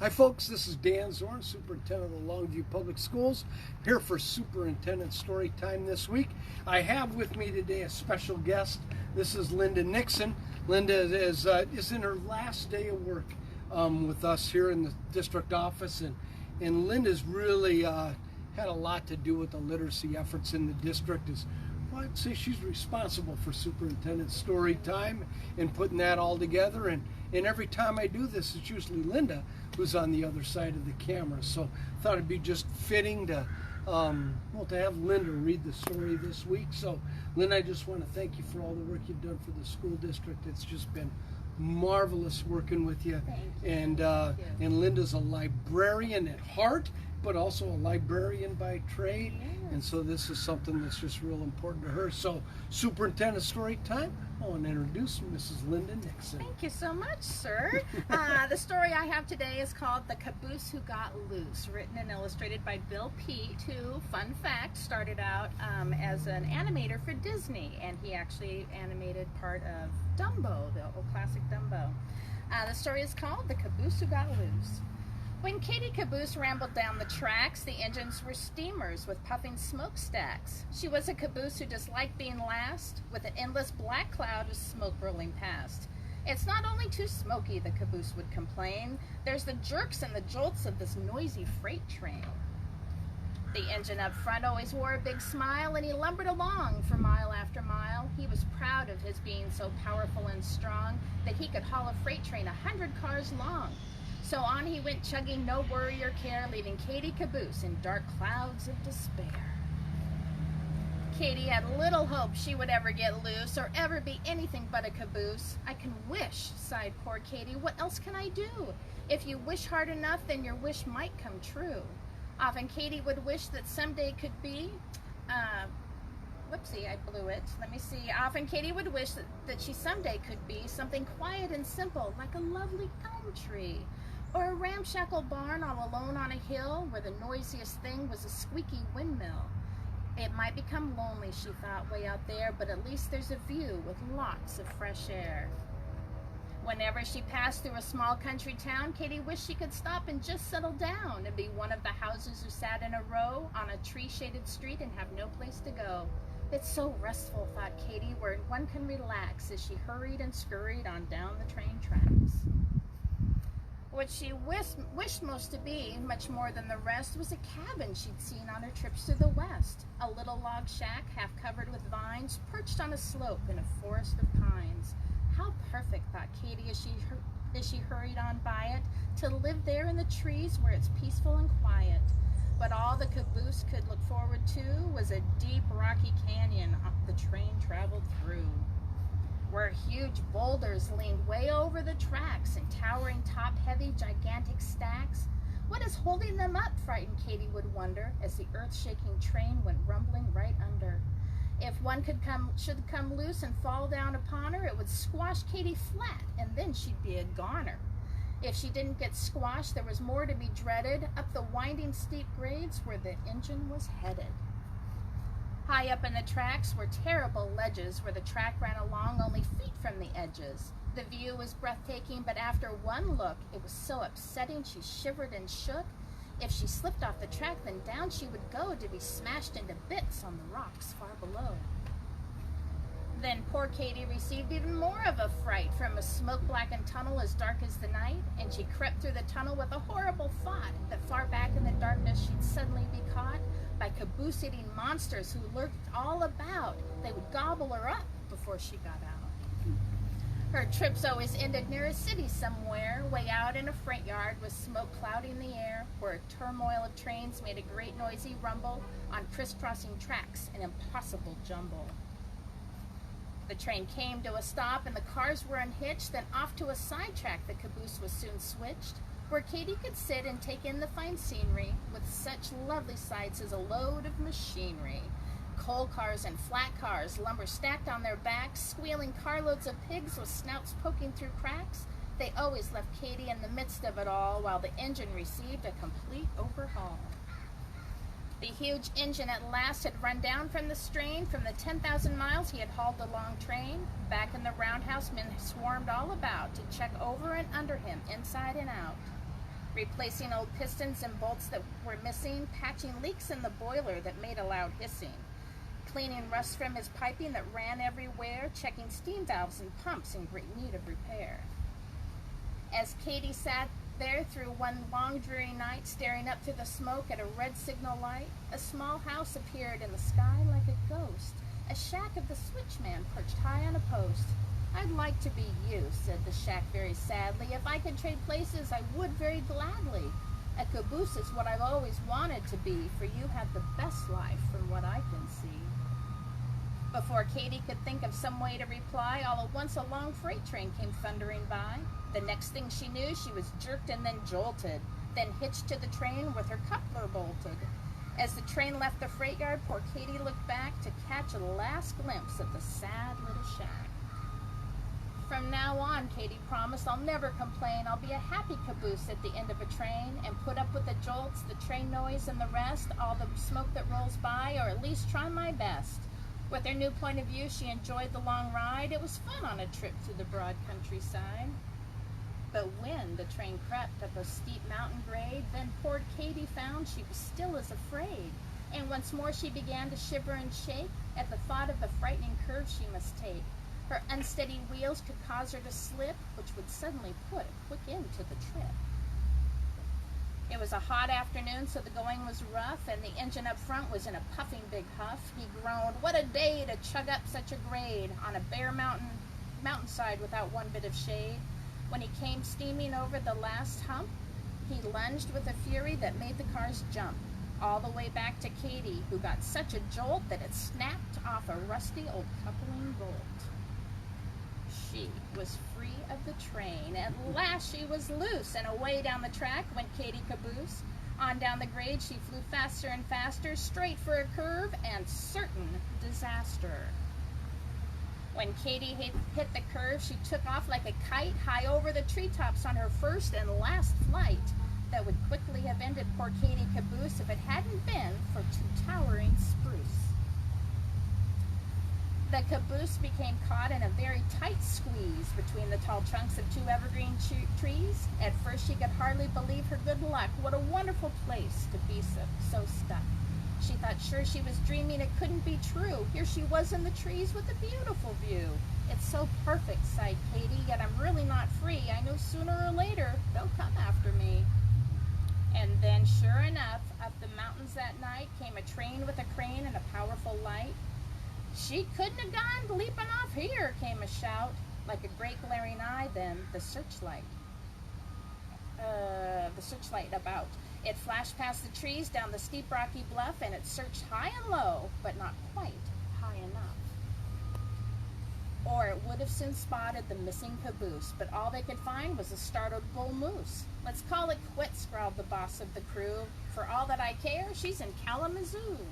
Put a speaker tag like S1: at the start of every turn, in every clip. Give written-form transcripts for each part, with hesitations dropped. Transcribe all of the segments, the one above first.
S1: Hi folks, this is Dan Zorn, Superintendent of the Longview Public Schools, here for Superintendent Story Time this week. I have with me today a special guest. This is Linda Nixon. Linda is in her last day of work with us here in the district office, and Linda's really had a lot to do with the literacy efforts in the district. Well, I'd say she's responsible for Superintendent Story Time and putting that all together, and every time I do this, it's usually Linda who's on the other side of the camera. So I thought it'd be just fitting to have Linda read the story this week. So Linda, I just want to thank you for all the work you've done for the school district. It's just been marvelous working with you.
S2: Thank you.
S1: And Linda's a librarian at heart, but also a librarian by trade.
S2: Yes.
S1: And so this is something that's just real important to her. So Superintendent Story Time, I want to introduce Mrs. Linda Nixon.
S2: Thank you so much, sir. The story I have today is called The Caboose Who Got Loose, written and illustrated by Bill Peet, who, fun fact, started out as an animator for Disney, and he actually animated part of Dumbo, the old classic Dumbo. The story is called The Caboose Who Got Loose. When Katie Caboose rambled down the tracks, the engines were steamers with puffing smokestacks. She was a caboose who disliked being last, with an endless black cloud of smoke rolling past. "It's not only too smoky," the caboose would complain. "There's the jerks and the jolts of this noisy freight train." The engine up front always wore a big smile, and he lumbered along for mile after mile. He was proud of his being so powerful and strong that he could haul a freight train 100 cars long. So on he went, chugging, no worry or care, leaving Katie Caboose in dark clouds of despair. Katie had little hope she would ever get loose or ever be anything but a caboose. "I can wish," sighed poor Katie. "What else can I do? If you wish hard enough, then your wish might come true." Often Katie would wish that someday could be, whoopsie, I blew it. Let me see. Often Katie would wish that she someday could be something quiet and simple, like a lovely elm tree, or a ramshackle barn all alone on a hill where the noisiest thing was a squeaky windmill. It might become lonely, she thought, way out there, but at least there's a view with lots of fresh air. Whenever she passed through a small country town, Katie wished she could stop and just settle down and be one of the houses who sat in a row on a tree-shaded street and have no place to go. "It's so restful," thought Katie, "where one can relax," as she hurried and scurried on down the train tracks. What she wished most to be, much more than the rest, was a cabin she'd seen on her trips to the west. A little log shack, half covered with vines, perched on a slope in a forest of pines. How perfect, thought Katie as she hurried on by it, to live there in the trees where it's peaceful and quiet. But all the caboose could look forward to was a deep, rocky canyon the train traveled through, where huge boulders leaned way over the tracks in towering, top-heavy, gigantic stacks. What is holding them up, frightened Katie would wonder, as the earth-shaking train went rumbling right under. If one should come loose and fall down upon her, it would squash Katie flat, and then she'd be a goner. If she didn't get squashed, there was more to be dreaded, up the winding, steep grades where the engine was headed. High up in the tracks were terrible ledges where the track ran along only feet from the edges. The view was breathtaking, but after one look, it was so upsetting she shivered and shook. If she slipped off the track, then down she would go to be smashed into bits on the rocks far below. Then poor Katie received even more of a fright from a smoke-blackened tunnel as dark as the night, and she crept through the tunnel with a horrible thought that far back in the darkness she'd suddenly be caught by caboose-eating monsters who lurked all about. They would gobble her up before she got out. Her trips always ended near a city somewhere, way out in a freight yard with smoke clouding the air, where a turmoil of trains made a great noisy rumble on crisscrossing tracks, an impossible jumble. The train came to a stop and the cars were unhitched, then off to a sidetrack the caboose was soon switched, where Katie could sit and take in the fine scenery with such lovely sights as a load of machinery. Coal cars and flat cars, lumber stacked on their backs, squealing carloads of pigs with snouts poking through cracks. They always left Katie in the midst of it all while the engine received a complete overhaul. The huge engine at last had run down from the strain. From the 10,000 miles he had hauled the long train. Back in the roundhouse, men swarmed all about to check over and under him, inside and out. replacing old pistons and bolts that were missing, patching leaks in the boiler that made a loud hissing, cleaning rust from his piping that ran everywhere, checking steam valves and pumps in great need of repair. As Katie sat there through one long dreary night, staring up through the smoke at a red signal light, a small house appeared in the sky like a ghost, a shack of the switchman perched high on a post. "I'd like to be you," said the shack very sadly. "If I could trade places, I would very gladly. A caboose is what I've always wanted to be, for you have the best life from what I can see." Before Katie could think of some way to reply, all at once a long freight train came thundering by. The next thing she knew, she was jerked and then jolted, then hitched to the train with her coupler bolted. As the train left the freight yard, poor Katie looked back to catch a last glimpse of the sad little shack. "From now on," Katie promised, "I'll never complain. I'll be a happy caboose at the end of a train and put up with the jolts, the train noise, and the rest, all the smoke that rolls by, or at least try my best." With her new point of view, she enjoyed the long ride. It was fun on a trip through the broad countryside. But when the train crept up a steep mountain grade, then poor Katie found she was still as afraid. And once more she began to shiver and shake at the thought of the frightening curve she must take. Her unsteady wheels could cause her to slip, which would suddenly put a quick end to the trip. It was a hot afternoon, so the going was rough, and the engine up front was in a puffing big huff. He groaned, "What a day to chug up such a grade on a bare mountainside without one bit of shade." When he came steaming over the last hump, he lunged with a fury that made the cars jump, all the way back to Katie, who got such a jolt that it snapped off a rusty old coupling bolt. She was free of the train. At last she was loose, and away down the track went Katie Caboose. On down the grade she flew faster and faster, straight for a curve and certain disaster. When Katie hit the curve, she took off like a kite high over the treetops on her first and last flight that would quickly have ended poor Katie Caboose if it hadn't been for two towering spruce. The caboose became caught in a very tight squeeze between the tall trunks of two evergreen trees. At first she could hardly believe her good luck. What a wonderful place to be so stuck. She thought sure she was dreaming, it couldn't be true. Here she was in the trees with a beautiful view. "It's so perfect," sighed Katie, "yet I'm really not free. I know sooner or later they'll come after me." And then sure enough, up the mountains that night came a train with a crane and a powerful light. "She couldn't have gone leaping off here," came a shout. Like a great glaring eye, then the searchlight about. It flashed past the trees down the steep rocky bluff, and it searched high and low, but not quite high enough. Or it would have soon spotted the missing caboose, but all they could find was a startled bull moose. "Let's call it quits," growled the boss of the crew. "For all that I care, she's in Kalamazoo."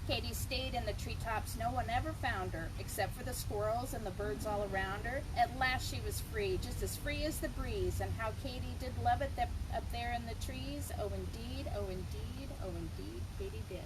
S2: Katie stayed in the treetops. No one ever found her, except for the squirrels and the birds all around her. At last she was free, just as free as the breeze, and how Katie did love it up there in the trees. Oh, indeed, oh, indeed, oh, indeed, Katie did.